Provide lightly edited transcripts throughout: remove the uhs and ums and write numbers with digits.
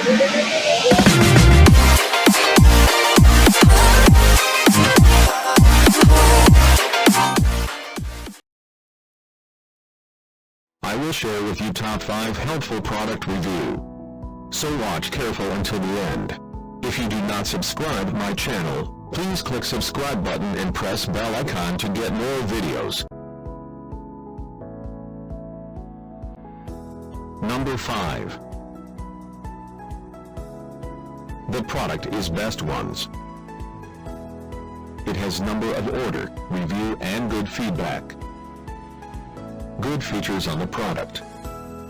I will share with you top 5 helpful product review. So watch careful until the end. If you do not subscribe my channel, please click subscribe button and press bell icon to get more videos. Number 5. The product is Best Ones. It has number of order, review and good feedback. Good features on the product.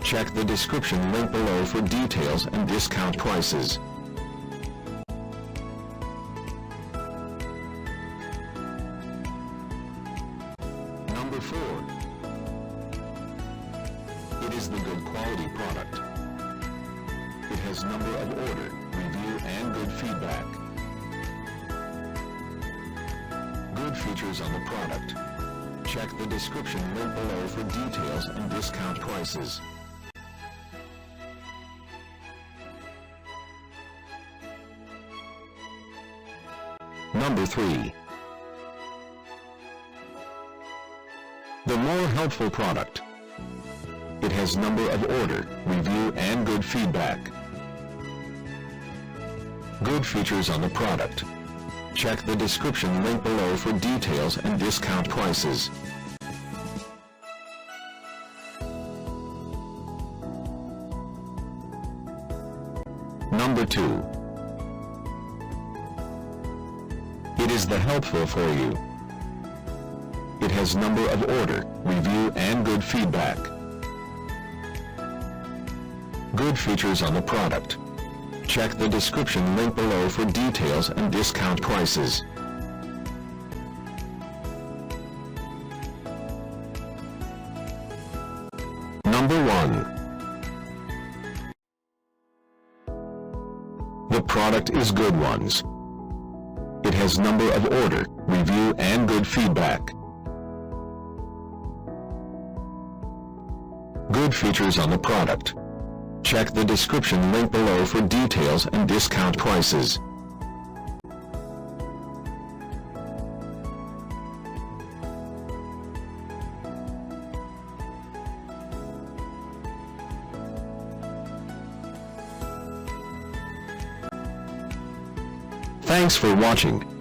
Check the description link below for details and discount prices. Number 4. It is the good quality product. It has number of order, review and good feedback. Good features on the product. Check the description link below for details and discount prices. Number 3. The more helpful product. It has number of order, review and good feedback. Good features on the product. Check the description link below for details and discount prices. Number 2. It is the helpful for you. It has number of order, review and good feedback. Good features on the product. Check the description link below for details and discount prices. Number 1. The product is Good Ones. It has number of order, review and good feedback. Good features on the product. Check the description link below for details and discount prices. Thanks for watching.